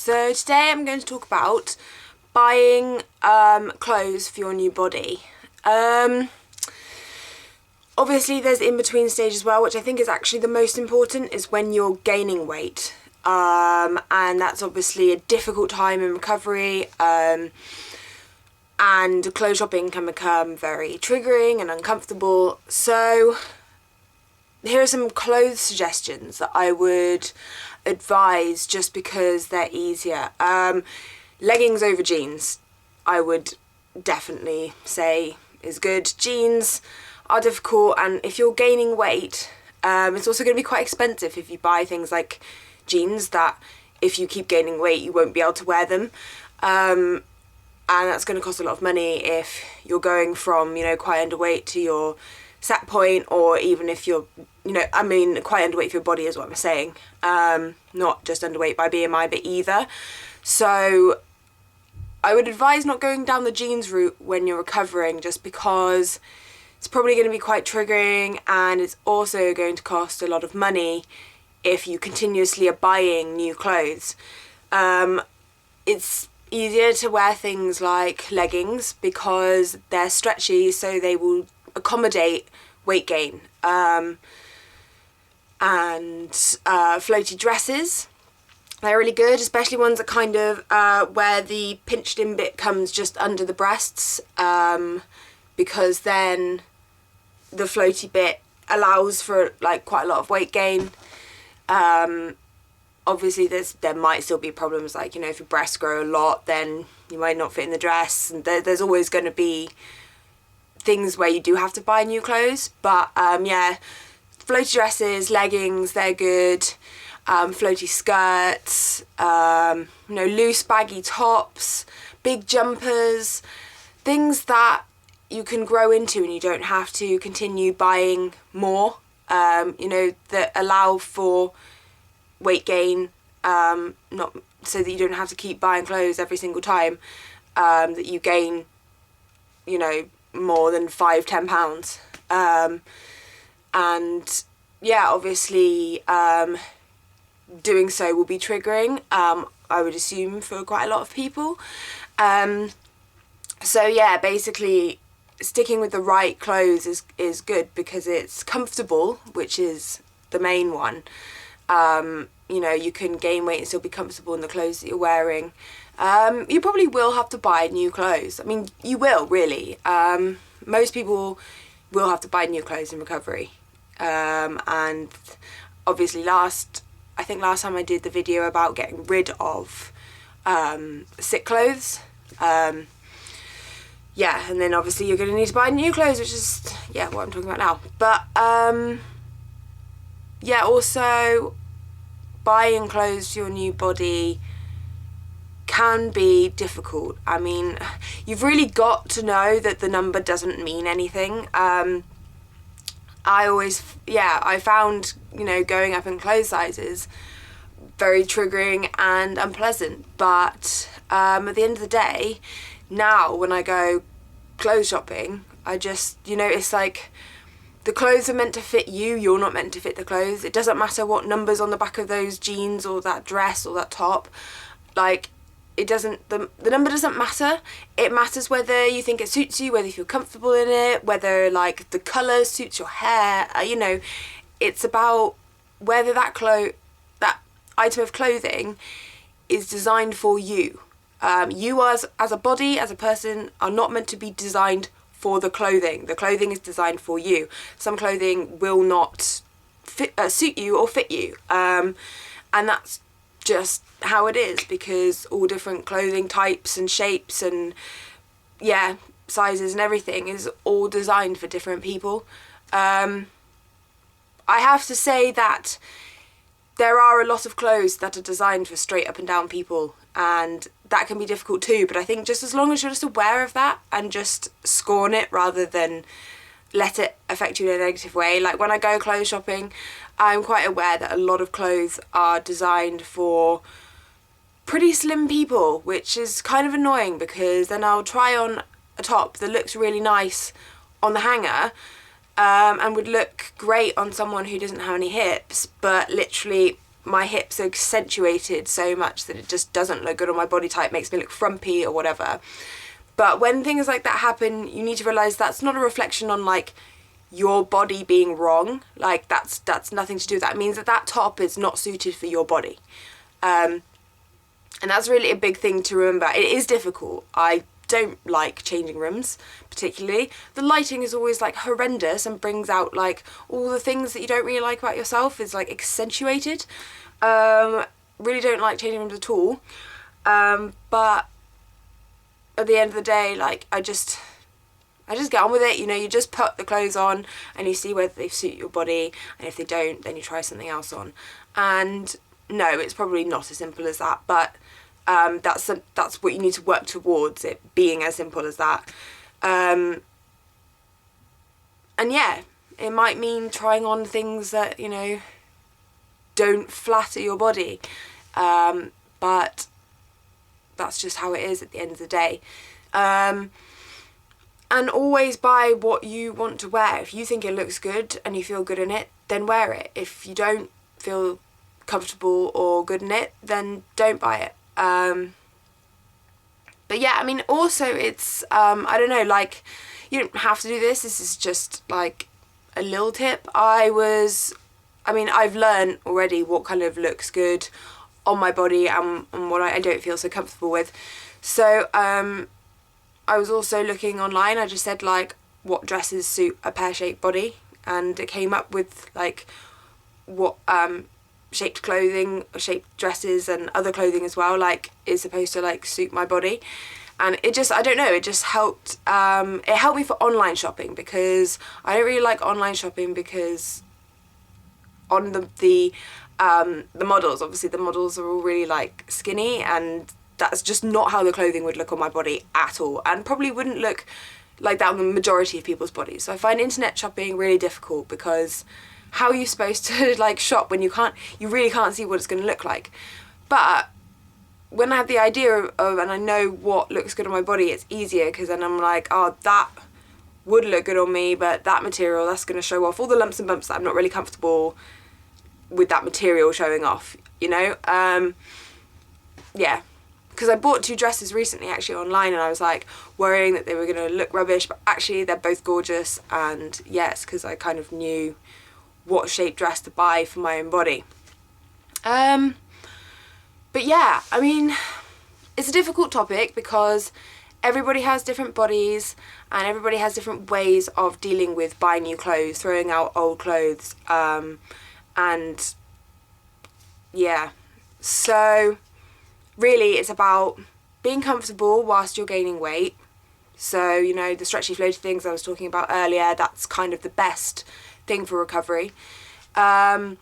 So today I'm going to talk about buying clothes for your new body. Obviously there's in-between stage as well, which I think is actually the most important, is when you're gaining weight. And that's obviously a difficult time in recovery, and clothes shopping can become very triggering and uncomfortable. So here are some clothes suggestions that I would advise just because they're easier. Leggings over jeans, I would definitely say is good. Jeans are difficult, and if you're gaining weight, it's also going to be quite expensive if you buy things like jeans that if you keep gaining weight you won't be able to wear them, and that's going to cost a lot of money if you're going from, you know, quite underweight to your set point, or even if you're, you know, I mean quite underweight for your body is what I'm saying, not just underweight by BMI but either. So I would advise not going down the jeans route when you're recovering, just because it's probably going to be quite triggering, and it's also going to cost a lot of money if you continuously are buying new clothes. It's easier to wear things like leggings because they're stretchy, so they will accommodate weight gain, and floaty dresses, they're really good, especially ones that kind of where the pinched in bit comes just under the breasts, because then the floaty bit allows for like quite a lot of weight gain. Obviously there might still be problems, like, you know, if your breasts grow a lot then you might not fit in the dress, and there's always going to be things where you do have to buy new clothes. But yeah, floaty dresses, leggings, they're good. Floaty skirts, you know, loose baggy tops, big jumpers, things that you can grow into and you don't have to continue buying more, you know, that allow for weight gain, not so that you don't have to keep buying clothes every single time that you gain, you know, more than £5-10, and yeah, obviously doing so will be triggering, I would assume, for quite a lot of people. So yeah, basically sticking with the right clothes is good because it's comfortable, which is the main one. You know, you can gain weight and still be comfortable in the clothes that you're wearing. You probably will have to buy new clothes. I mean, you will, really. Most people will have to buy new clothes in recovery. And obviously I think last time I did the video about getting rid of sick clothes. Yeah, and then obviously you're going to need to buy new clothes, which is, yeah, what I'm talking about now. But yeah, also buying clothes for your new body can be difficult. I mean, you've really got to know that the number doesn't mean anything. I found, you know, going up in clothes sizes very triggering and unpleasant, but at the end of the day, now when I go clothes shopping, I just, you know, it's like the clothes are meant to fit you, you're not meant to fit the clothes. It doesn't matter what number's on the back of those jeans or that dress or that top, like, it doesn't, the number doesn't matter. It matters whether you think it suits you, whether you feel comfortable in it, whether like the colour suits your hair, you know, it's about whether that item of clothing is designed for you. You as a body, as a person, are not meant to be designed for the clothing. The clothing is designed for you. Some clothing will not suit you or fit you, and that's just how it is, because all different clothing types and shapes and, yeah, sizes and everything is all designed for different people. I have to say that there are a lot of clothes that are designed for straight up and down people, and that can be difficult too, but I think just as long as you're just aware of that and just scorn it rather than let it affect you in a negative way. Like when I go clothes shopping, I'm quite aware that a lot of clothes are designed for pretty slim people, which is kind of annoying, because then I'll try on a top that looks really nice on the hanger, and would look great on someone who doesn't have any hips, but literally my hips are accentuated so much that it just doesn't look good on my body type, makes me look frumpy or whatever. But when things like that happen, you need to realise that's not a reflection on like your body being wrong. Like that's nothing to do with that. It means that that top is not suited for your body. And that's really a big thing to remember. It is difficult. I don't like changing rooms particularly. The lighting is always like horrendous and brings out like all the things that you don't really like about yourself is like accentuated. Really don't like changing rooms at all. But at the end of the day, like I just get on with it. You know, you just put the clothes on and you see whether they suit your body, and if they don't, then you try something else on. And no, it's probably not as simple as that, but that's what you need to work towards, it being as simple as that. And yeah, it might mean trying on things that, you know, don't flatter your body, but that's just how it is at the end of the day. And always buy what you want to wear. If you think it looks good and you feel good in it, then wear it. If you don't feel comfortable or good in it, then don't buy it. But yeah, I mean, also it's, I don't know, like, you don't have to do this. This is just like a little tip. I've learned already what kind of looks good on my body and what I don't feel so comfortable with. So, I was also looking online. I just said like what dresses suit a pear-shaped body, and it came up with like what shaped clothing, shaped dresses and other clothing as well, like is supposed to like suit my body. And it just, I don't know, it just helped. It helped me for online shopping, because I don't really like online shopping because on the models, obviously the models are all really like skinny, and that's just not how the clothing would look on my body at all, and probably wouldn't look like that on the majority of people's bodies. So I find internet shopping really difficult, because how are you supposed to like shop when you really can't see what it's going to look like? But when I have the idea of and I know what looks good on my body, it's easier, because then I'm like, oh, that would look good on me, but that material, that's going to show off all the lumps and bumps that I'm not really comfortable with that material showing off, you know? Yeah. Because I bought 2 dresses recently actually online, and I was like worrying that they were going to look rubbish, but actually they're both gorgeous. And yes, because I kind of knew what shape dress to buy for my own body. But yeah, I mean, it's a difficult topic because everybody has different bodies and everybody has different ways of dealing with buying new clothes, throwing out old clothes, and yeah, so really it's about being comfortable whilst you're gaining weight. So, you know, the stretchy floaty things I was talking about earlier, that's kind of the best thing for recovery. And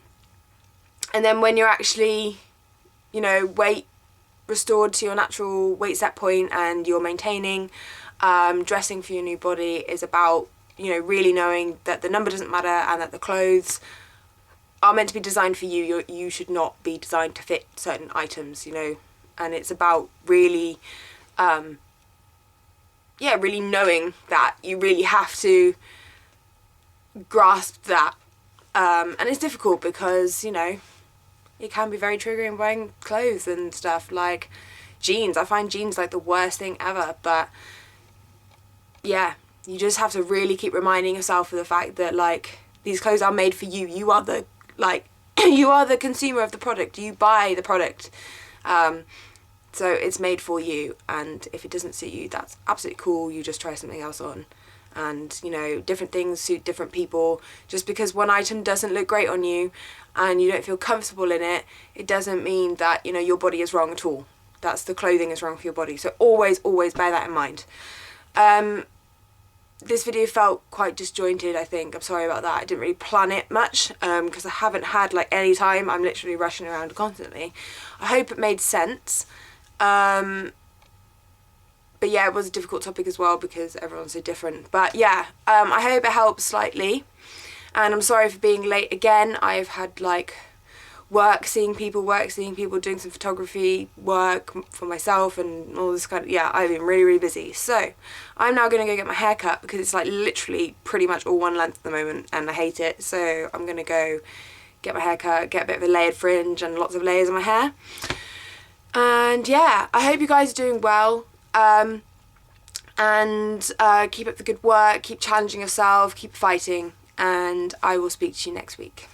then when you're actually, you know, weight restored to your natural weight set point and you're maintaining, dressing for your new body is about, you know, really knowing that the number doesn't matter and that the clothes are meant to be designed for you. You should not be designed to fit certain items, you know, and it's about really, really knowing that you really have to grasp that. And it's difficult because, you know, it can be very triggering buying clothes and stuff, like jeans. I find jeans like the worst thing ever, but yeah, you just have to really keep reminding yourself of the fact that, like, these clothes are made for you. You are the, like, you are the consumer of the product. You buy the product. So it's made for you, and if it doesn't suit you, that's absolutely cool. You just try something else on. And, you know, different things suit different people. Just because one item doesn't look great on you and you don't feel comfortable in it, it doesn't mean that, you know, your body is wrong at all. That's the clothing is wrong for your body. So always bear that in mind. This video felt quite disjointed, I think. I'm sorry about that. I didn't really plan it much because I haven't had like any time. I'm literally rushing around constantly. I hope it made sense. But yeah, it was a difficult topic as well because everyone's so different. But yeah, I hope it helps slightly. And I'm sorry for being late again. I've had like seeing people doing some photography work for myself and all this kind of, yeah, I've been really, really busy. So I'm now going to go get my hair cut because it's like literally pretty much all one length at the moment and I hate it. So I'm going to go get my hair cut, get a bit of a layered fringe and lots of layers in my hair. And yeah, I hope you guys are doing well. And keep up the good work, keep challenging yourself, keep fighting, and I will speak to you next week.